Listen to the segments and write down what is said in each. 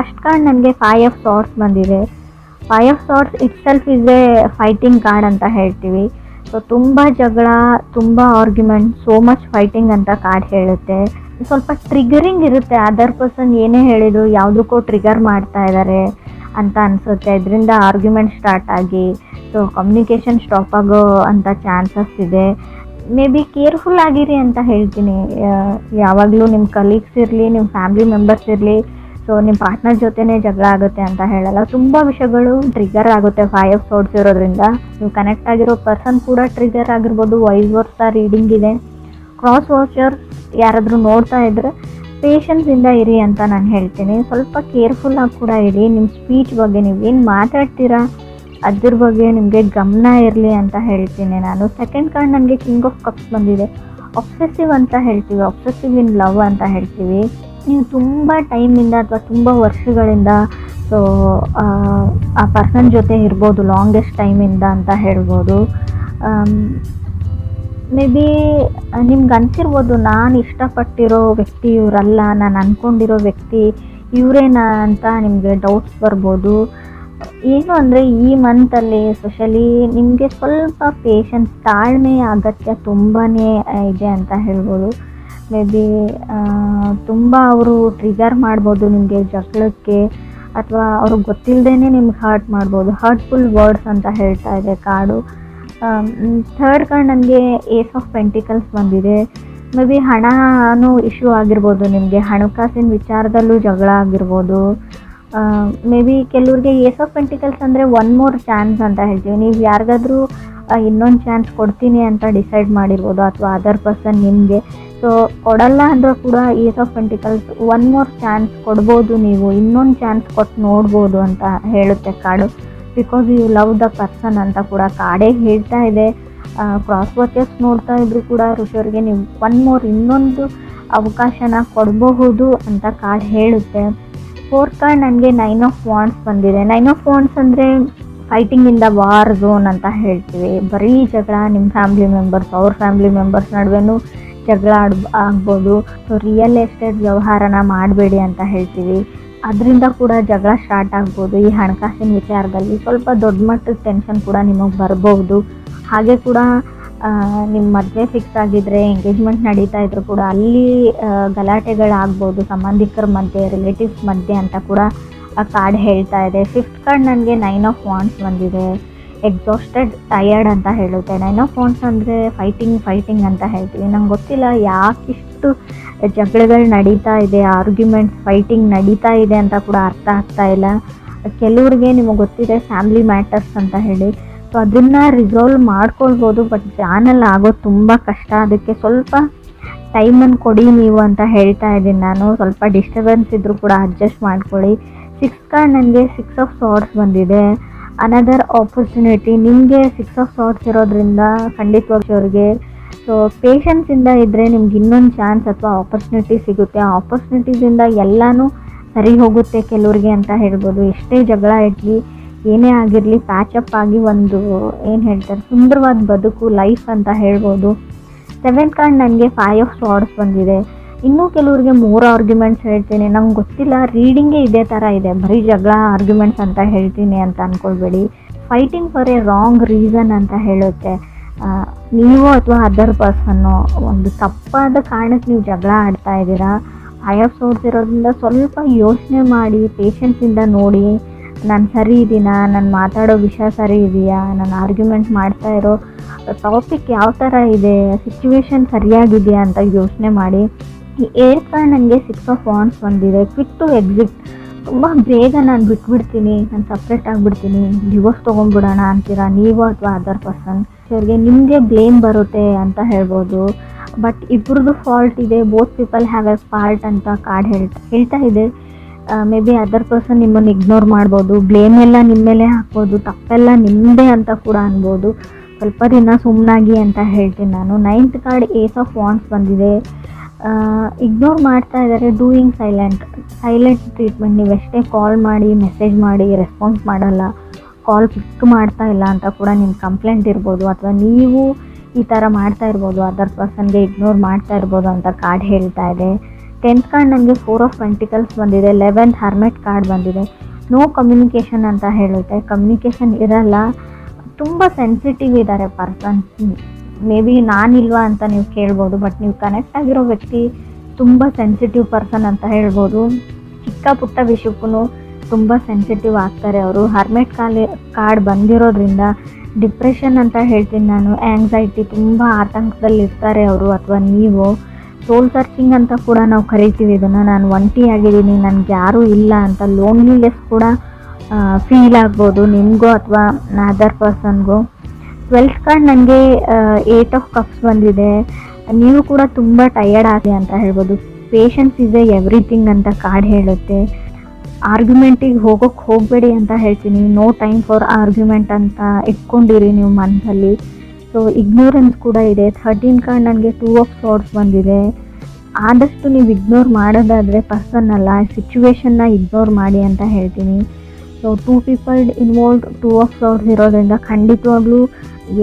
First card ನನಗೆ 5 of swords ಬಂದಿದೆ. 5 of swords it self is A fighting card ಅಂತ ಹೇಳ್ತೀವಿ. ಸೊ ತುಂಬ ಜಗಳ, ತುಂಬ ಆರ್ಗ್ಯುಮೆಂಟ್, ಸೋ ಮಚ್ ಫೈಟಿಂಗ್ ಅಂತ ಕಾರ್ಡ್ ಹೇಳುತ್ತೆ. ಸ್ವಲ್ಪ ಟ್ರಿಗರಿಂಗ್ ಇರುತ್ತೆ. ಅದರ್ ಪರ್ಸನ್ ಏನೇ ಹೇಳಿದ್ರು ಯಾವುದಕ್ಕೂ ಟ್ರಿಗರ್ ಮಾಡ್ತಾ ಇದ್ದಾರೆ ಅಂತ ಅನಿಸುತ್ತೆ. ಇದರಿಂದ ಆರ್ಗ್ಯುಮೆಂಟ್ ಸ್ಟಾರ್ಟ್ ಆಗಿ ಸೊ ಕಮ್ಯುನಿಕೇಷನ್ ಸ್ಟಾಪ್ ಆಗೋ ಅಂಥ ಚಾನ್ಸಸ್ ಇದೆ. ಮೇ ಬಿ ಕೇರ್ಫುಲ್ ಆಗಿರಿ ಅಂತ ಹೇಳ್ತೀನಿ. ಯಾವಾಗಲೂ ನಿಮ್ಮ ಕಲೀಗ್ಸ್ ಇರಲಿ, ನಿಮ್ಮ ಫ್ಯಾಮಿಲಿ ಮೆಂಬರ್ಸ್ ಇರಲಿ, ಸೊ ನಿಮ್ಮ ಪಾರ್ಟ್ನರ್ ಜೊತೆನೇ ಜಗಳ ಆಗುತ್ತೆ ಅಂತ ಹೇಳಲ್ಲ. ತುಂಬ ವಿಷಯಗಳು ಟ್ರಿಗರ್ ಆಗುತ್ತೆ 5 ಆಫ್ ಸಾರ್ಟ್ಸ್ ಇರೋದ್ರಿಂದ. ನೀವು ಕನೆಕ್ಟ್ ಆಗಿರೋ ಪರ್ಸನ್ ಕೂಡ ಟ್ರಿಗರ್ ಆಗಿರ್ಬೋದು. ವೈಸ್ ವರ್ಸಾ ರೀಡಿಂಗ್ ಇದೆ. ಕ್ರಾಸ್ ವಾಚರ್ ಯಾರಾದರೂ ನೋಡ್ತಾ ಇದ್ದರೆ ಪೇಷನ್ಸಿಂದ ಇರಿ ಅಂತ ನಾನು ಹೇಳ್ತೀನಿ. ಸ್ವಲ್ಪ ಕೇರ್ಫುಲ್ಲಾಗಿ ಕೂಡ ಇರಿ. ನಿಮ್ಮ ಸ್ಪೀಚ್ ಬಗ್ಗೆ ನೀವೇನು ಮಾತಾಡ್ತೀರಾ ಅದ್ರ ಬಗ್ಗೆ ನಿಮಗೆ ಗಮನ ಇರಲಿ ಅಂತ ಹೇಳ್ತೀನಿ ನಾನು. ಸೆಕೆಂಡ್ ಕಾರ್ಡ್ ನನಗೆ ಕಿಂಗ್ ಆಫ್ ಕಪ್ಸ್ ಬಂದಿದೆ. ಆಬ್ಸೆಸಿವ್ ಅಂತ ಹೇಳ್ತೀವಿ, ಆಬ್ಸೆಸಿವ್ ಇನ್ ಲವ್ ಅಂತ ಹೇಳ್ತೀವಿ. ನೀವು ತುಂಬ ಟೈಮಿಂದ ಅಥವಾ ತುಂಬ ವರ್ಷಗಳಿಂದ ಸೊ ಆ ಪರ್ಸನ್ ಜೊತೆ ಇರ್ಬೋದು, ಲಾಂಗೆಸ್ಟ್ ಟೈಮಿಂದ ಅಂತ ಹೇಳ್ಬೋದು. ಮೇ ಬಿ ನಿಮ್ಗೆ ಅನಿಸಿರ್ಬೋದು, ನಾನು ಇಷ್ಟಪಟ್ಟಿರೋ ವ್ಯಕ್ತಿ ಇವರಲ್ಲ, ನಾನು ಅಂದ್ಕೊಂಡಿರೋ ವ್ಯಕ್ತಿ ಇವರೇನಾ ಅಂತ ನಿಮಗೆ ಡೌಟ್ಸ್ ಬರ್ಬೋದು. ಏನು ಅಂದರೆ ಈ ಮಂತಲ್ಲಿ ಎಸ್ಪೆಷಲಿ ನಿಮಗೆ ಸ್ವಲ್ಪ ಪೇಷನ್ಸ್, ತಾಳ್ಮೆಯ ಅಗತ್ಯ ತುಂಬಾ ಇದೆ ಅಂತ ಹೇಳ್ಬೋದು. ಮೇ ಬಿ ತುಂಬ ಅವರು ಟ್ರಿಗರ್ ಮಾಡ್ಬೋದು ನಿಮಗೆ ಜಗಳಕ್ಕೆ, ಅಥವಾ ಅವ್ರಿಗೆ ಗೊತ್ತಿಲ್ಲದೇ ನಿಮ್ಗೆ ಹರ್ಟ್ ಮಾಡ್ಬೋದು. ಹರ್ಟ್ಫುಲ್ ವರ್ಡ್ಸ್ ಅಂತ ಹೇಳ್ತಾ ಇದೆ ಕಾರ್ಡು. ಥರ್ಡ್ ಕಾರ್ಡ್ ನನಗೆ ಏಸ್ ಆಫ್ ಪೆಂಟಿಕಲ್ಸ್ ಬಂದಿದೆ. ಮೇ ಬಿ ಹಣನೂ ಇಶ್ಯೂ ಆಗಿರ್ಬೋದು, ನಿಮಗೆ ಹಣಕಾಸಿನ ವಿಚಾರದಲ್ಲೂ ಜಗಳ ಆಗಿರ್ಬೋದು. ಮೇ ಬಿ ಕೆಲವ್ರಿಗೆ ಏಸ್ ಆಫ್ ಪೆಂಟಿಕಲ್ಸ್ ಅಂದರೆ ಒನ್ ಮೋರ್ ಚಾನ್ಸ್ ಅಂತ ಹೇಳ್ತೀವಿ. ನೀವು ಯಾರಿಗಾದ್ರೂ ಇನ್ನೊಂದು ಚಾನ್ಸ್ ಕೊಡ್ತೀನಿ ಅಂತ ಡಿಸೈಡ್ ಮಾಡಿರ್ಬೋದು, ಅಥವಾ ಅದರ್ ಪರ್ಸನ್ ನಿಮಗೆ. ಸೊ ಕೊಡಲ್ಲ ಅಂದರೂ ಕೂಡ ace of pentacles one more chance ಕೊಡ್ಬೋದು, ನೀವು ಇನ್ನೊಂದು ಚಾನ್ಸ್ ಕೊಟ್ಟು ನೋಡ್ಬೋದು ಅಂತ ಹೇಳುತ್ತೆ card. Because you love the person ಅಂತ ಕೂಡ ಕಾರ್ಡೇ ಹೇಳ್ತಾ ಇದೆ. ಕ್ರಾಸ್ ವಾಚರ್ಸ್ ನೋಡ್ತಾ ಇದ್ರು ಕೂಡ ಋಷಿಯವ್ರಿಗೆ ನೀವು ಒನ್ ಮೋರ್ ಇನ್ನೊಂದು ಅವಕಾಶನ ಕೊಡಬಹುದು ಅಂತ ಕಾರ್ಡ್ ಹೇಳುತ್ತೆ. ಫೋರ್ತ್ ಕಾರ್ಡ್ ನನಗೆ 9 ಆಫ್ ವಾಂಡ್ಸ್ ಬಂದಿದೆ. 9 ಆಫ್ ವಾಂಡ್ಸ್ ಅಂದರೆ fighting in the war zone ಅಂತ ಹೇಳ್ತೀವಿ. ಬರೀ ಜಗಳ, ನಿಮ್ಮ ಫ್ಯಾಮಿಲಿ ಮೆಂಬರ್ಸ್ ಅವ್ರ ಫ್ಯಾಮಿಲಿ ಮೆಂಬರ್ಸ್ ನಡುವೆನೂ ಜಗಳ ಆಗ್ಬೋದು. ಸೊ ರಿಯಲ್ ಎಸ್ಟೇಟ್ ವ್ಯವಹಾರನ ಮಾಡಬೇಡಿ ಅಂತ ಹೇಳ್ತೀವಿ. ಅದರಿಂದ ಕೂಡ ಜಗಳ ಸ್ಟಾರ್ಟ್ ಆಗ್ಬೋದು. ಈ ಹಣಕಾಸಿನ ವಿಚಾರದಲ್ಲಿ ಸ್ವಲ್ಪ ದೊಡ್ಡ ಮಟ್ಟದ ಟೆನ್ಷನ್ ಕೂಡ ನಿಮಗೆ ಬರ್ಬೋದು. ಹಾಗೆ ಕೂಡ ನಿಮ್ಮ ಮದುವೆ ಫಿಕ್ಸ್ ಆಗಿದ್ದರೆ, ಎಂಗೇಜ್ಮೆಂಟ್ ನಡೀತಾ ಇದ್ರು ಕೂಡ ಅಲ್ಲಿ ಗಲಾಟೆಗಳಾಗ್ಬೋದು ಸಂಬಂಧಿಕರ ಮಧ್ಯೆ, ರಿಲೇಟಿವ್ಸ್ ಮಧ್ಯೆ ಅಂತ ಕೂಡ ಆ ಕಾರ್ಡ್ ಹೇಳ್ತಾ ಇದೆ. ಫಿಫ್ತ್ ಕಾರ್ಡ್ ನನಗೆ 9 ಆಫ್ ವಾಂಡ್ಸ್ ಬಂದಿದೆ. ಎಕ್ಸಾಸ್ಟೆಡ್, ಟಯರ್ಡ್ ಅಂತ ಹೇಳುತ್ತೆ. 9 ಆಫ್ ವಾಂಡ್ಸ್ ಅಂದರೆ ಫೈಟಿಂಗ್ ಅಂತ ಹೇಳ್ತೀವಿ. ನಂಗೆ ಗೊತ್ತಿಲ್ಲ ಯಾಕಿಷ್ಟು ಜಗಳಗಳು ನಡೀತಾ ಇದೆ, ಆರ್ಗ್ಯುಮೆಂಟ್ಸ್, ಫೈಟಿಂಗ್ ನಡೀತಾ ಇದೆ ಅಂತ ಕೂಡ ಅರ್ಥ ಆಗ್ತಾ ಇಲ್ಲ. ಕೆಲವ್ರಿಗೆ ನಿಮಗೆ ಗೊತ್ತಿದೆ ಫ್ಯಾಮಿಲಿ ಮ್ಯಾಟರ್ಸ್ ಅಂತ ಹೇಳಿ. ಸೊ ಅದನ್ನು ರಿಸಾಲ್ವ್ ಮಾಡ್ಕೊಳ್ಬೋದು, ಬಟ್ ಜಾನಲ್ಲಿ ಆಗೋದು ತುಂಬ ಕಷ್ಟ. ಅದಕ್ಕೆ ಸ್ವಲ್ಪ ಟೈಮನ್ನು ಕೊಡಿ ನೀವು ಅಂತ ಹೇಳ್ತಾ ಇದ್ದೀನಿ ನಾನು. ಸ್ವಲ್ಪ ಡಿಸ್ಟರ್ಬೆನ್ಸ್ ಇದ್ದರೂ ಕೂಡ ಅಡ್ಜಸ್ಟ್ ಮಾಡ್ಕೊಳ್ಳಿ. 6 ಕಾರ್ಡ್ ನನಗೆ 6 ಆಫ್ ಸಾರ್ಟ್ಸ್ ಬಂದಿದೆ. Another opportunity. ನಿಮಗೆ 6 ಆಫ್ ಸಾರ್ಟ್ಸ್ ಇರೋದ್ರಿಂದ ಖಂಡಿತವಾಗಿ ಅವ್ರಿಗೆ ಸೊ ಪೇಷನ್ಸಿಂದ ಇದ್ದರೆ ನಿಮ್ಗೆ ಇನ್ನೊಂದು ಚಾನ್ಸ್ ಅಥವಾ ಆಪರ್ಚುನಿಟಿ ಸಿಗುತ್ತೆ. ಆ ಆಪರ್ಚುನಿಟೀಸಿಂದ ಎಲ್ಲನೂ ಸರಿ ಹೋಗುತ್ತೆ ಕೆಲವ್ರಿಗೆ ಅಂತ ಹೇಳ್ಬೋದು. ಎಷ್ಟೇ ಜಗಳ ಇರಲಿ, ಏನೇ ಆಗಿರಲಿ, ಪ್ಯಾಚಪ್ ಆಗಿ ಒಂದು ಏನು ಹೇಳ್ತಾರೆ ಸುಂದರವಾದ ಬದುಕು, ಲೈಫ್ ಅಂತ ಹೇಳ್ಬೋದು. 7th ಕಾರ್ಡ್ ನನಗೆ 5 ಆಫ್ ಸಾರ್ಟ್ಸ್ ಬಂದಿದೆ. ಇನ್ನೂ ಕೆಲವ್ರಿಗೆ 3 ಆರ್ಗ್ಯುಮೆಂಟ್ಸ್ ಹೇಳ್ತೀನಿ. ನಂಗೆ ಗೊತ್ತಿಲ್ಲ, ರೀಡಿಂಗೇ ಇದೇ ಥರ ಇದೆ, ಬರೀ ಜಗಳ ಆರ್ಗ್ಯುಮೆಂಟ್ಸ್ ಅಂತ ಹೇಳ್ತೀನಿ ಅಂತ ಅಂದ್ಕೊಳ್ಬೇಡಿ. Fighting for a wrong reason ಅಂತ ಹೇಳುತ್ತೆ. ನೀವು ಅಥವಾ ಅದರ್ ಪರ್ಸನ್ನು ಒಂದು ತಪ್ಪಾದ ಕಾರಣಕ್ಕೆ ನೀವು ಜಗಳ ಆಡ್ತಾ ಇದ್ದೀರಾ. 5 ಆಫ್ ಸಾರ್ಟ್ಸ್ ಇರೋದ್ರಿಂದ ಸ್ವಲ್ಪ ಯೋಚನೆ ಮಾಡಿ, ಪೇಷನ್ಸಿಂದ ನೋಡಿ, ನಾನು ಸರಿ ಇದ್ದೀನಾ, ನಾನು ಮಾತಾಡೋ ವಿಷಯ ಸರಿ ಇದೆಯಾ, ನಾನು ಆರ್ಗ್ಯುಮೆಂಟ್ ಮಾಡ್ತಾ ಇರೋ ಟಾಪಿಕ್ ಯಾವ ಥರ ಇದೆ, ಸಿಚುವೇಶನ್ ಸರಿಯಾಗಿದೆಯಾ ಅಂತ ಯೋಚನೆ ಮಾಡಿ. ಈ 8th ಕಾರ್ಡ್ ನನಗೆ 6 ಆಫ್ ವಾಂಡ್ಸ್ ಬಂದಿದೆ. Quick to exit. ತುಂಬ ಬೇಗ ನಾನು ಬಿಟ್ಬಿಡ್ತೀನಿ, ನಾನು ಸಪ್ರೇಟ್ ಆಗಿಬಿಡ್ತೀನಿ, ಡಿವೋರ್ಸ್ ತೊಗೊಂಡ್ಬಿಡೋಣ ಅಂತೀರಾ ನೀವು ಅಥವಾ ಅದರ್ ಪರ್ಸನ್. ಅವ್ರಿಗೆ ನಿಮಗೆ ಬ್ಲೇಮ್ ಬರುತ್ತೆ ಅಂತ ಹೇಳ್ಬೋದು. ಬಟ್ ಇಬ್ಬರದ್ದು ಫಾಲ್ಟ್ ಇದೆ. Both people have A fault ಅಂತ ಕಾರ್ಡ್ ಹೇಳ್ತಾ ಇದೆ. ಮೇ ಬಿ ಅದರ್ ಪರ್ಸನ್ ನಿಮ್ಮನ್ನು ಇಗ್ನೋರ್ ಮಾಡ್ಬೋದು, ಬ್ಲೇಮ್ ಎಲ್ಲ ನಿಮ್ಮ ಮೇಲೆ ಹಾಕ್ಬೋದು, ತಪ್ಪೆಲ್ಲ ನಿಮ್ಮದೇ ಅಂತ ಕೂಡ ಅನ್ಬೋದು. ಸ್ವಲ್ಪ ದಿನ ಸುಮ್ಮನಾಗಿ ಅಂತ ಹೇಳ್ತೀನಿ ನಾನು. 9th card ace of wands ಬಂದಿದೆ. ಇಗ್ನೋರ್ ಮಾಡ್ತಾ ಇದ್ದಾರೆ. Doing silent treatment. ನೀವು ಎಷ್ಟೇ ಕಾಲ್ ಮಾಡಿ, ಮೆಸೇಜ್ ಮಾಡಿ, ರೆಸ್ಪಾನ್ಸ್ ಮಾಡಲ್ಲ, ಕಾಲ್ ಪಿಕ್ ಮಾಡ್ತಾ ಇಲ್ಲ ಅಂತ ಕೂಡ ನಿಮ್ಮ ಕಂಪ್ಲೇಂಟ್ ಇರ್ಬೋದು, ಅಥವಾ ನೀವು ಈ ಥರ ಮಾಡ್ತಾ ಇರ್ಬೋದು, ಅದರ್ ಪರ್ಸನ್ಗೆ ಇಗ್ನೋರ್ ಮಾಡ್ತಾ ಇರ್ಬೋದು ಅಂತ ಕಾರ್ಡ್ ಹೇಳ್ತಾ ಇದೆ. 10th ಕಾರ್ಡ್ ನನಗೆ 4 ಆಫ್ ಪೆಂಟಿಕಲ್ಸ್ ಬಂದಿದೆ, 11th ಹರ್ಮೆಟ್ ಕಾರ್ಡ್ ಬಂದಿದೆ. ನೋ ಕಮ್ಯುನಿಕೇಷನ್ ಅಂತ ಹೇಳುತ್ತೆ. ಕಮ್ಯುನಿಕೇಷನ್ ಇರಲ್ಲ, ತುಂಬ ಸೆನ್ಸಿಟಿವ್ ಇದ್ದಾರೆ ಪರ್ಸನ್. ಮೇ ಬಿ ನಾನಿಲ್ವಾ ಅಂತ ನೀವು ಕೇಳ್ಬೋದು, ಬಟ್ ನೀವು ಕನೆಕ್ಟ್ ಆಗಿರೋ ವ್ಯಕ್ತಿ ತುಂಬ ಸೆನ್ಸಿಟಿವ್ ಪರ್ಸನ್ ಅಂತ ಹೇಳ್ಬೋದು. ಚಿಕ್ಕ ಪುಟ್ಟ ವಿಷಯಕ್ಕೂ ತುಂಬ ಸೆನ್ಸಿಟಿವ್ ಆಗ್ತಾರೆ ಅವರು. ಹರ್ಮೆಟ್ ಕಾರ್ಡ್ ಬಂದಿರೋದ್ರಿಂದ ಡಿಪ್ರೆಷನ್ ಅಂತ ಹೇಳ್ತೀನಿ ನಾನು, ಆ್ಯಂಗ್ಸೈಟಿ, ತುಂಬ ಆತಂಕದಲ್ಲಿ ಇರ್ತಾರೆ ಅವರು ಅಥವಾ ನೀವು. ಸೋಲ್ ಸರ್ಚಿಂಗ್ ಅಂತ ಕೂಡ ನಾವು ಕರಿತೀವಿ ಇದನ್ನು. ನಾನು ಒಂಟಿ ಆಗಿದ್ದೀನಿ, ನನಗೆ ಯಾರೂ ಇಲ್ಲ ಅಂತ ಲೋನ್ಲಿನೆಸ್ ಕೂಡ ಫೀಲ್ ಆಗ್ಬೋದು ನಿಮಗೂ ಅಥವಾ ಅದರ್ ಪರ್ಸನ್ಗೂ. 12th ಕಾರ್ಡ್ ನನಗೆ 8 ಆಫ್ ಕಪ್ಸ್ ಬಂದಿದೆ. ನೀವು ಕೂಡ ತುಂಬ ಟಯರ್ಡ್ ಆಗಿ ಅಂತ ಹೇಳ್ಬೋದು. ಪೇಷನ್ಸ್ ಇಸ್ ಎವ್ರಿಥಿಂಗ್ ಅಂತ ಕಾರ್ಡ್ ಹೇಳುತ್ತೆ. ಆರ್ಗ್ಯುಮೆಂಟಿಗೆ ಹೋಗಬೇಡಿ ಅಂತ ಹೇಳ್ತೀನಿ. ನೋ ಟೈಮ್ ಫಾರ್ ಆರ್ಗ್ಯುಮೆಂಟ್ ಅಂತ ಇಟ್ಕೊಂಡಿರಿ ನೀವು ಮನಸ್ಸಲ್ಲಿ. ಸೊ ಇಗ್ನೋರೆನ್ಸ್ ಕೂಡ ಇದೆ. 13 ಕಾರ್ಡ್ ನನಗೆ 2 ಆಫ್ ಸಾರ್ಡ್ಸ್ ಬಂದಿದೆ. ಆದಷ್ಟು ನೀವು ಇಗ್ನೋರ್ ಮಾಡೋದಾದರೆ ಪರ್ಸನ್ ಅಲ್ಲ, ಸಿಚುವೇಶನ್ನ ಇಗ್ನೋರ್ ಮಾಡಿ ಅಂತ ಹೇಳ್ತೀನಿ. ಸೊ 2 ಪೀಪಲ್ ಇನ್ವಾಲ್ವ್ಡ್, 2 ಆಫ್ ಸಾರ್ಡ್ಸ್ ಇರೋದ್ರಿಂದ ಖಂಡಿತವಾಗ್ಲೂ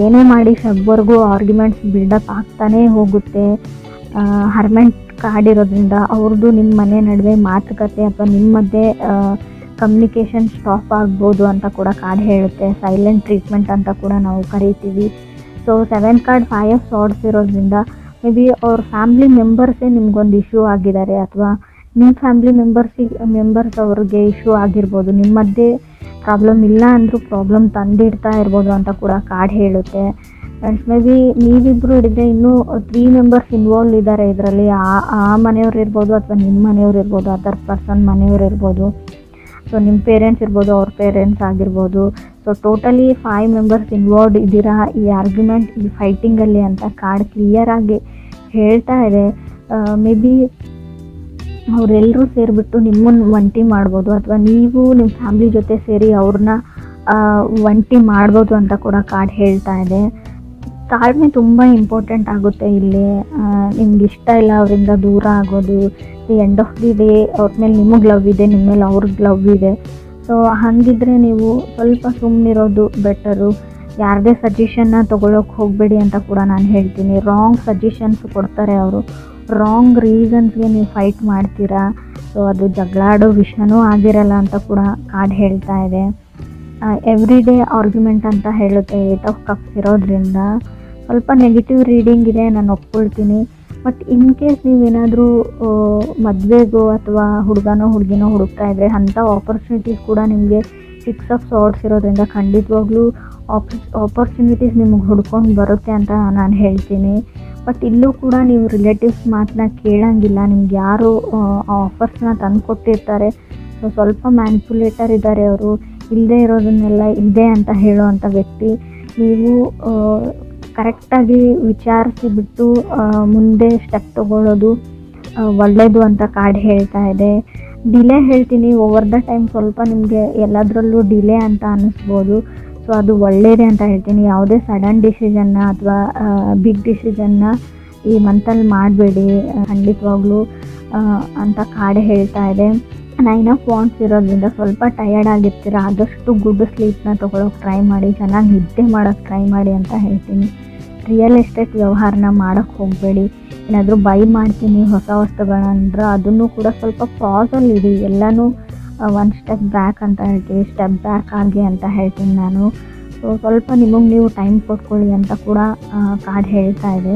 ಏನೇ ಮಾಡಿ ಸಬ್ವರೆಗೂ ಆರ್ಗ್ಯುಮೆಂಟ್ಸ್ ಬಿಲ್ಡಪ್ ಆಗ್ತಾನೇ ಹೋಗುತ್ತೆ. ಹರ್ಮೆಂಟ್ ಕಾರ್ಡ್ ಇರೋದ್ರಿಂದ ಅವ್ರದ್ದು ನಿಮ್ಮ ಮನೆ ನಡುವೆ ಮಾತುಕತೆ ಅಥವಾ ನಿಮ್ಮ ಮಧ್ಯೆ ಕಮ್ಯುನಿಕೇಷನ್ ಸ್ಟಾಪ್ ಆಗ್ಬೋದು ಅಂತ ಕೂಡ ಕಾರ್ಡ್ ಹೇಳುತ್ತೆ. ಸೈಲೆಂಟ್ ಟ್ರೀಟ್ಮೆಂಟ್ ಅಂತ ಕೂಡ ನಾವು ಕರಿತೀವಿ. ಸೊ 7th ಕಾರ್ಡ್ 5 ಆಫ್ ಸಾರ್ಡ್ಸ್ ಇರೋದ್ರಿಂದ ಮೇ ಬಿ ಅವ್ರ ಫ್ಯಾಮ್ಲಿ ಮೆಂಬರ್ಸೇ ನಿಮ್ಗೊಂದು ಇಶ್ಯೂ ಆಗಿದ್ದಾರೆ ಅಥವಾ ನಿಮ್ಮ ಫ್ಯಾಮ್ಲಿ ಮೆಂಬರ್ಸ್ ಅವ್ರಿಗೆ ಇಶ್ಯೂ ಆಗಿರ್ಬೋದು. ನಿಮ್ಮ ಮಧ್ಯೆ ಪ್ರಾಬ್ಲಮ್ ಇಲ್ಲ ಅಂದರೂ ಪ್ರಾಬ್ಲಮ್ ತಂದಿಡ್ತಾ ಇರ್ಬೋದು ಅಂತ ಕೂಡ ಕಾರ್ಡ್ ಹೇಳುತ್ತೆ. ಆ್ಯಂಡ್ ಮೇ ಬಿ ನೀವಿಬ್ಬರು ಹಿಡಿದ್ರೆ ಇನ್ನೂ 3 ಮೆಂಬರ್ಸ್ ಇನ್ವಾಲ್ವ್ ಇದ್ದಾರೆ ಇದರಲ್ಲಿ. ಆ ಮನೆಯವ್ರು ಇರ್ಬೋದು ಅಥವಾ ನಿಮ್ಮ ಮನೆಯವ್ರು ಇರ್ಬೋದು, ಅದರ್ ಪರ್ಸನ್ ಮನೆಯವ್ರು ಇರ್ಬೋದು. ಸೊ ನಿಮ್ಮ ಪೇರೆಂಟ್ಸ್ ಇರ್ಬೋದು, ಅವ್ರ ಪೇರೆಂಟ್ಸ್ ಆಗಿರ್ಬೋದು. ಸೊ ಟೋಟಲಿ 5 ಮೆಂಬರ್ಸ್ ಇನ್ವಾಲ್ವ್ ಇದ್ದೀರಾ ಈ ಆರ್ಗ್ಯುಮೆಂಟ್, ಈ ಫೈಟಿಂಗಲ್ಲಿ ಅಂತ ಕಾರ್ಡ್ ಕ್ಲಿಯರಾಗಿ ಹೇಳ್ತಾ ಇದೆ. ಮೇ ಬಿ ಅವರೆಲ್ಲರೂ ಸೇರಿಬಿಟ್ಟು ನಿಮ್ಮನ್ನು ಒಂಟಿ ಮಾಡ್ಬೋದು ಅಥವಾ ನೀವು ನಿಮ್ಮ ಫ್ಯಾಮ್ಲಿ ಜೊತೆ ಸೇರಿ ಅವ್ರನ್ನ ಒಂಟಿ ಮಾಡ್ಬೋದು ಅಂತ ಕೂಡ ಕಾರ್ಡ್ ಹೇಳ್ತಾ ಇದೆ. ತಾಳ್ಮೆ ತುಂಬ ಇಂಪಾರ್ಟೆಂಟ್ ಆಗುತ್ತೆ ಇಲ್ಲಿ. ನಿಮ್ಗೆ ಇಷ್ಟ ಇಲ್ಲ ಅವರಿಂದ ದೂರ ಆಗೋದು. The end of the day ಅವ್ರ ಮೇಲೆ ನಿಮಗೆ ಲವ್ ಇದೆ, ನಿಮ್ಮ ಮೇಲೆ ಅವ್ರಿಗೆ ಲವ್ ಇದೆ. ಸೊ ಹಾಗಿದ್ರೆ ನೀವು ಸ್ವಲ್ಪ ಸುಮ್ಮನಿರೋದು ಬೆಟರು. ಯಾರದೇ ಸಜೆಷನ್ನ ತೊಗೊಳಕ್ಕೆ ಹೋಗಬೇಡಿ ಅಂತ ಕೂಡ ನಾನು ಹೇಳ್ತೀನಿ. ರಾಂಗ್ ಸಜೆಷನ್ಸ್ ಕೊಡ್ತಾರೆ ಅವರು. ರಾಂಗ್ ರೀಸನ್ಸ್ಗೆ ನೀವು ಫೈಟ್ ಮಾಡ್ತೀರಾ. ಸೊ ಅದು ಜಗಳಾಡೋ ವಿಷಯನೂ ಆಗಿರಲ್ಲ ಅಂತ ಕೂಡ ಕಾರ್ಡ್ ಹೇಳ್ತಾ ಇದೆ. ಎವ್ರಿ ಡೇ ಆರ್ಗ್ಯುಮೆಂಟ್ ಅಂತ ಹೇಳುತ್ತೆ 8 ಆಫ್ ಕಪ್ಸ್ ಇರೋದ್ರಿಂದ. ಸ್ವಲ್ಪ ನೆಗೆಟಿವ್ ರೀಡಿಂಗ್ ಇದೆ, ನಾನು ಒಪ್ಕೊಳ್ತೀನಿ. ಬಟ್ ಇನ್ ಕೇಸ್ ನೀವೇನಾದರೂ ಮದುವೆಗೋ ಅಥವಾ ಹುಡುಗಿನೋ ಹುಡುಕ್ತಾ ಇದ್ದರೆ ಅಂಥ ಆಪರ್ಚುನಿಟೀಸ್ ಕೂಡ ನಿಮಗೆ 6 ಆಫ್ ಸಾರ್ಡ್ಸ್ ಇರೋದ್ರಿಂದ ಖಂಡಿತವಾಗ್ಲೂ ಆಪರ್ಚುನಿಟೀಸ್ ನಿಮಗೆ ಹುಡ್ಕೊಂಡು ಬರುತ್ತೆ ಅಂತ ನಾನು ಹೇಳ್ತೀನಿ. ಬಟ್ ಇಲ್ಲೂ ಕೂಡ ನೀವು ರಿಲೇಟಿವ್ಸ್ ಮಾತನ್ನ ಕೇಳೋಂಗಿಲ್ಲ. ನಿಮ್ಗೆ ಯಾರು ಆಫರ್ಸ್ನ ತಂದು ಕೊಟ್ಟಿರ್ತಾರೆ. ಸೊ ಸ್ವಲ್ಪ ಮ್ಯಾನಿಪುಲೇಟರ್ ಇದ್ದಾರೆ ಅವರು. ಇಲ್ಲದೆ ಇರೋದನ್ನೆಲ್ಲ ಇದೆ ಅಂತ ಹೇಳೋವಂಥ ವ್ಯಕ್ತಿ. ನೀವು ಕರೆಕ್ಟಾಗಿ ವಿಚಾರಿಸಿಬಿಟ್ಟು ಮುಂದೆ ಸ್ಟೆಪ್ ತೊಗೊಳ್ಳೋದು ಒಳ್ಳೆಯದು ಅಂತ ಕಾರ್ಡ್ ಹೇಳ್ತಾ ಇದೆ. ಡಿಲೇ ಹೇಳ್ತೀನಿ. ಓವರ್ ದ ಟೈಮ್ ಸ್ವಲ್ಪ ನಿಮಗೆ ಎಲ್ಲದರಲ್ಲೂ ಡಿಲೇ ಅಂತ ಅನ್ನಿಸ್ಬೋದು. ಸೊ ಅದು ಒಳ್ಳೆಯದೇ ಅಂತ ಹೇಳ್ತೀನಿ. ಯಾವುದೇ ಸಡನ್ ಡಿಸಿಷನ್ನ ಅಥವಾ ಬಿಗ್ ಡಿಸಿಷನ್ನ ಈ ಮಂತಲ್ಲಿ ಮಾಡಬೇಡಿ ಖಂಡಿತವಾಗ್ಲೂ ಅಂತ ಕಾರ್ಡ್ ಹೇಳ್ತಾ ಇದೆ. 9 ಆಫ್ ವಾಂಡ್ಸ್ ಇರೋದ್ರಿಂದ ಸ್ವಲ್ಪ ಟಯರ್ಡ್ ಆಗಿರ್ತೀರ. ಆದಷ್ಟು ಗುಡ್ ಸ್ಲೀಪ್ನ ತೊಗೊಳಕ್ಕೆ ಟ್ರೈ ಮಾಡಿ, ಚೆನ್ನಾಗಿ ನಿದ್ದೆ ಮಾಡೋಕ್ಕೆ ಟ್ರೈ ಮಾಡಿ ಅಂತ ಹೇಳ್ತೀನಿ. ರಿಯಲ್ ಎಸ್ಟೇಟ್ ವ್ಯವಹಾರನ ಮಾಡೋಕ್ಕೆ ಹೋಗಬೇಡಿ. ಏನಾದರೂ ಬೈ ಮಾಡ್ತೀನಿ ಹೊಸ ವಸ್ತುಗಳಂದ್ರೆ ಅದನ್ನು ಕೂಡ ಸ್ವಲ್ಪ ಪಾಸಲ್ಲಿ ಇಡಿ. ಎಲ್ಲನೂ 1 ಸ್ಟೆಪ್ ಬ್ಯಾಕ್ ಅಂತ ಹೇಳ್ತೀವಿ, ಸ್ಟೆಪ್ ಬ್ಯಾಕ್ ಆಗಿ ಅಂತ ಹೇಳ್ತೀನಿ ನಾನು. ಸೊ ಸ್ವಲ್ಪ ನಿಮಗೆ ನೀವು ಟೈಮ್ ಕೊಟ್ಕೊಳ್ಳಿ ಅಂತ ಕೂಡ ಕಾರ್ಡ್ ಹೇಳ್ತಾ ಇದೆ.